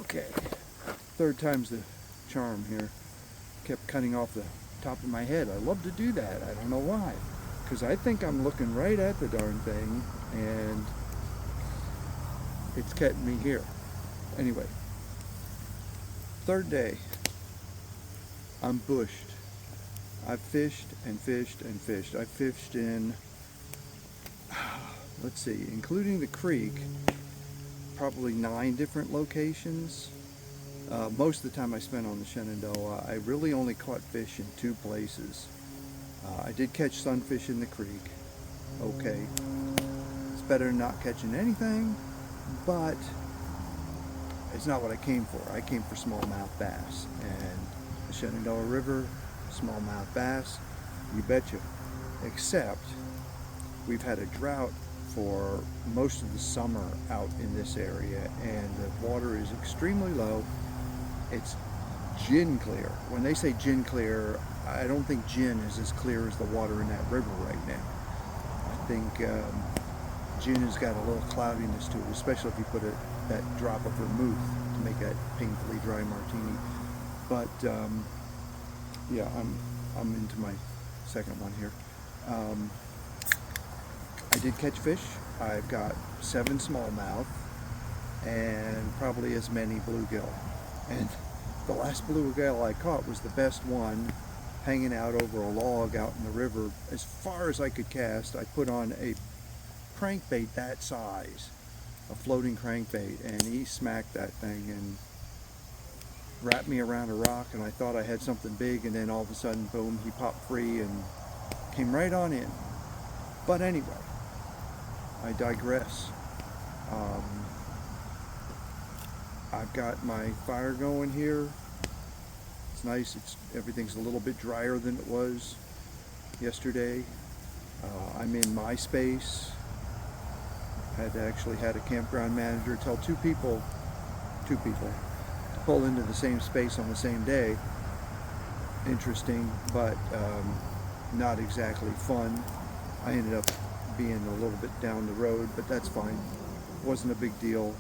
Okay, third time's the charm here. Kept cutting off the top of my head. I love to do that. I don't know why. Because I think I'm looking right at the darn thing and it's kept me here. Anyway, third day. I'm bushed. I've fished and fished and fished. I've fished in, let's see, including the creek, probably 9 different locations. Most of the time I spent on the Shenandoah. I really only caught fish in 2 places. I did catch sunfish in the creek. Okay, it's better than not catching anything, but it's not what I came for. I came for smallmouth bass, and the Shenandoah River, smallmouth bass, you betcha. Except we've had a drought for most of the summer out in this area, and the water is extremely low. It's gin clear. When they say gin clear, I don't think gin is as clear as the water in that river right now. I think gin has got a little cloudiness to it, especially if you put that drop of vermouth to make that painfully dry martini. But yeah, I'm into my second one here. I did catch fish. I've got 7 smallmouth and probably as many bluegill. And the last bluegill I caught was the best one, hanging out over a log out in the river. As far as I could cast, I put on a crankbait that size, a floating crankbait, and he smacked that thing and wrapped me around a rock, and I thought I had something big, and then all of a sudden, boom, he popped free and came right on in. But anyway, I digress. I've got my fire going here. It's nice. Everything's a little bit drier than it was yesterday. I'm in my space. Actually had a campground manager tell two people to pull into the same space on the same day. Interesting, but not exactly fun. I ended up being a little bit down the road, but that's fine. It wasn't a big deal.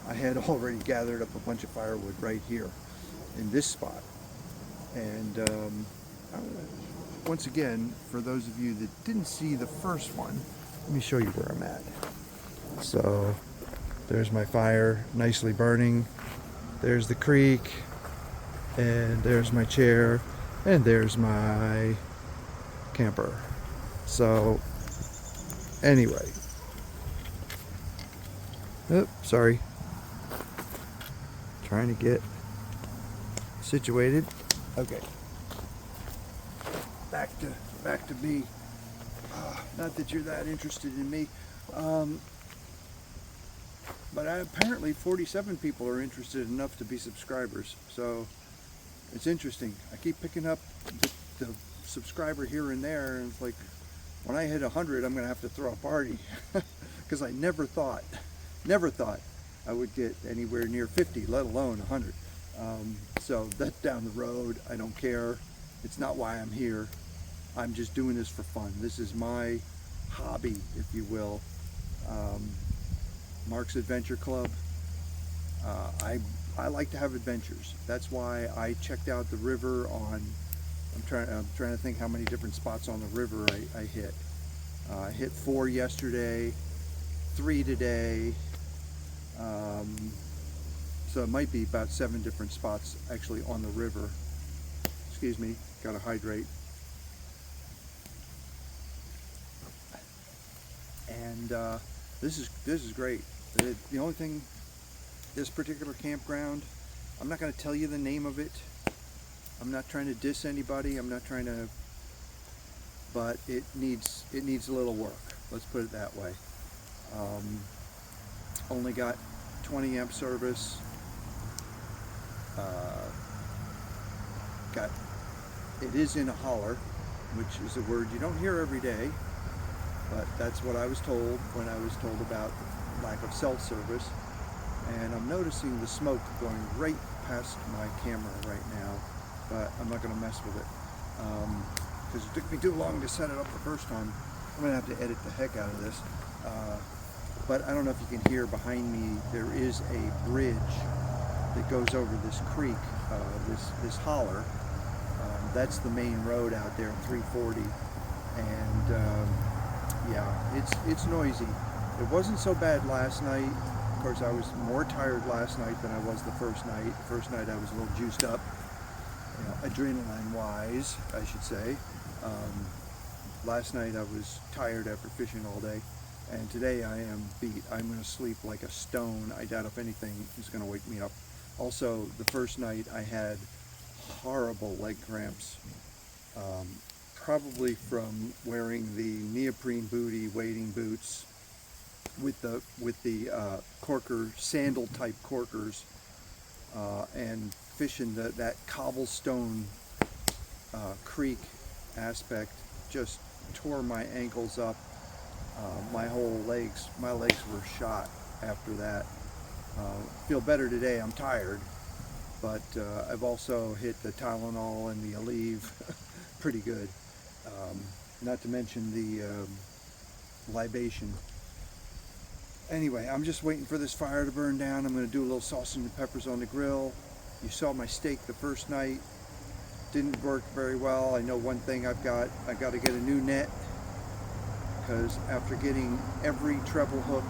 I had already gathered up a bunch of firewood right here in this spot. And once again, for those of you that didn't see the first one, let me show you where I'm at. So there's my fire, nicely burning. There's the creek, and there's my chair, and there's my camper. So anyway, sorry, trying to get situated. Okay, back to me. Not that you're that interested in me, but apparently 47 people are interested enough to be subscribers. So it's interesting. I keep picking up the subscriber here and there, and it's like, when I hit 100, I'm gonna have to throw a party, because I never thought I would get anywhere near 50, let alone 100. So that's down the road. I don't care. It's not why I'm here. I'm just doing this for fun. This is my hobby, if you will. Mark's Adventure Club. I like to have adventures. That's why I checked out the river on. I'm trying to think how many different spots on the river I hit. I hit 4 yesterday, 3 today. So it might be about 7 different spots actually on the river. Excuse me, gotta hydrate. And this is great. The only thing, this particular campground, I'm not going to tell you the name of it. I'm not trying to diss anybody. I'm not trying to, but it needs a little work. Let's put it that way. Only got 20 amp service. It is in a holler, which is a word you don't hear every day, but that's what I was told when I was told about the lack of cell service. And I'm noticing the smoke going right past my camera right now, but I'm not going to mess with it because it took me too long to set it up the first time. I'm going to have to edit the heck out of this. But I don't know if you can hear behind me, there is a bridge that goes over this creek, this holler. That's the main road out there, 340, and yeah, it's noisy. It wasn't so bad last night. Of course, I was more tired last night than I was the first night. The first night I was a little juiced up, adrenaline-wise, I should say. Last night I was tired after fishing all day, and today I am beat. I'm going to sleep like a stone. I doubt if anything is going to wake me up. Also, the first night I had horrible leg cramps, probably from wearing the neoprene booty wading boots with the corker, sandal type corkers, and fishing that cobblestone creek aspect. Just tore my ankles up. My legs were shot after that. Feel better today. I'm tired, but I've also hit the Tylenol and the Aleve pretty good. Not to mention the libation. Anyway, I'm just waiting for this fire to burn down. I'm going to do a little sausage and peppers on the grill. You saw my steak the first night. Didn't work very well. I know one thing I got to get a new net, because after getting every treble hook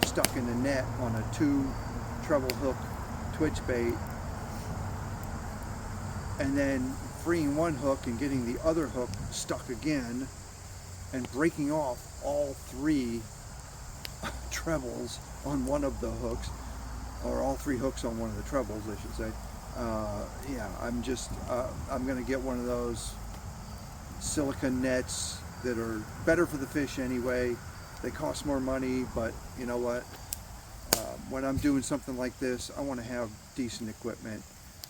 stuck in the net on a 2 treble hook twitch bait, and then freeing one hook and getting the other hook stuck again, and breaking off all 3 trebles on one of the hooks, or all 3 hooks on one of the trebles, I should say. Yeah, I'm gonna get one of those silicone nets that are better for the fish anyway. They cost more money, but you know what? When I'm doing something like this, I want to have decent equipment.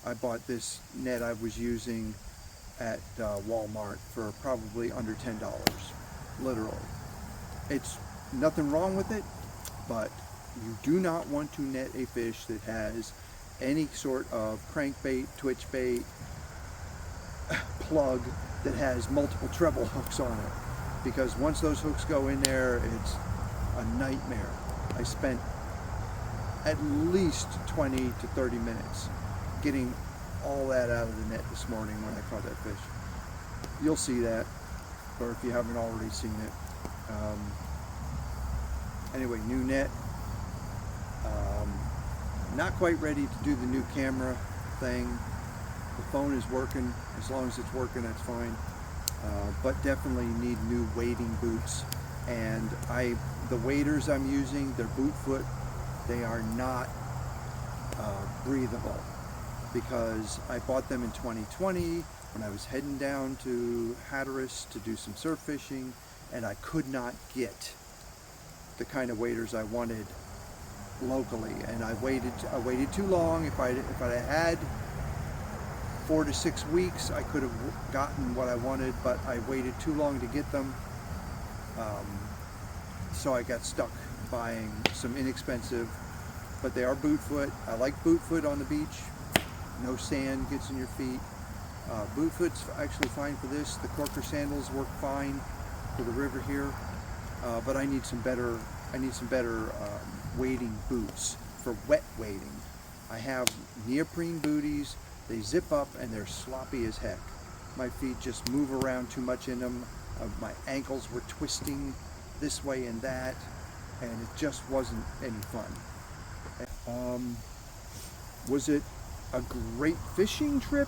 I bought this net I was using at Walmart for probably under $10, literally. It's nothing wrong with it, but you do not want to net a fish that has any sort of crankbait, twitch bait, plug that has multiple treble hooks on it, because once those hooks go in there, it's a nightmare. I spent at least 20 to 30 minutes getting all that out of the net this morning when I caught that fish. You'll see that, or if you haven't already seen it. Anyway, new net. Not quite ready to do the new camera thing. The phone is working. As long as it's working, that's fine. But definitely need new wading boots. And the waders I'm using, they're boot foot. They are not breathable, because I bought them in 2020 when I was heading down to Hatteras to do some surf fishing, and I could not get the kind of waders I wanted locally, and I waited too long. If I had 4 to 6 weeks, I could have gotten what I wanted, but I waited too long to get them. So I got stuck buying some inexpensive, but they are boot foot. I like boot foot on the beach. No sand gets in your feet. Boot foot's actually fine for this. The corker sandals work fine for the river here, but I need some better wading boots for wet wading. I have neoprene booties. They zip up and they're sloppy as heck. My feet just move around too much in them. My ankles were twisting this way and that, and it just wasn't any fun. Was it a great fishing trip?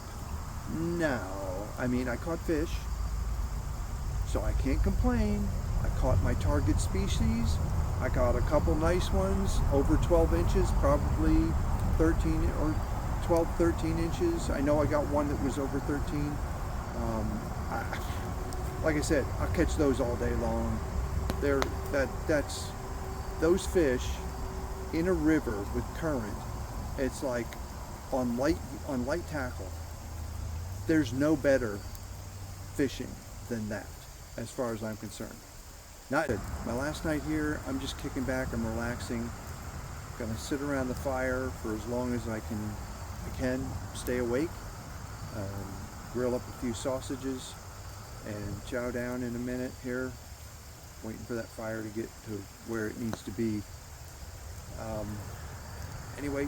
No. I mean, I caught fish, so I can't complain. I caught my target species. I got a couple nice ones, over 12 inches, probably 13 or 12, 13 inches. I know I got one that was over 13. Like I said, I'll catch those all day long. Those fish in a river with current, it's like on light tackle. There's no better fishing than that, as far as I'm concerned. Not good. My last night here, I'm just kicking back, I'm relaxing. Gonna sit around the fire for as long as I can stay awake. Grill up a few sausages and chow down in a minute here. Waiting for that fire to get to where it needs to be. Anyway,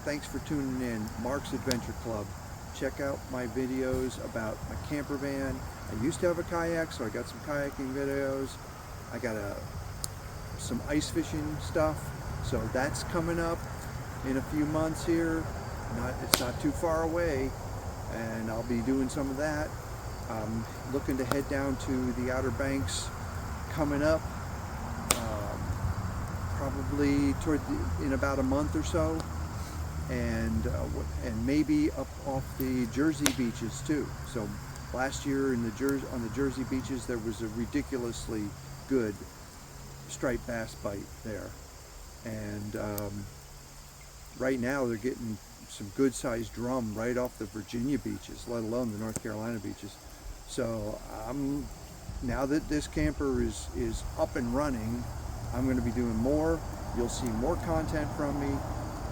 Thanks for tuning in. Mark's Adventure Club. Check out my videos about my camper van. I used to have a kayak, so I got some kayaking videos. I got some ice fishing stuff, so that's coming up in a few months here. It's not too far away, and I'll be doing some of that. I'm looking to head down to the Outer Banks coming up, probably in about a month or so, and maybe up off the Jersey beaches too. So last year on the Jersey beaches there was a ridiculously good striped bass bite there, and right now they're getting some good sized drum right off the Virginia beaches, let alone the North Carolina beaches. So now that this camper is up and running, I'm going to be doing more. You'll see more content from me,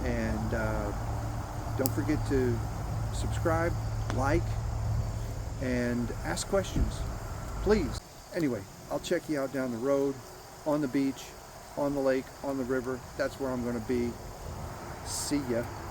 and don't forget to subscribe, like, and ask questions, please. Anyway, I'll check you out down the road, on the beach, on the lake, on the river. That's where I'm going to be. See ya.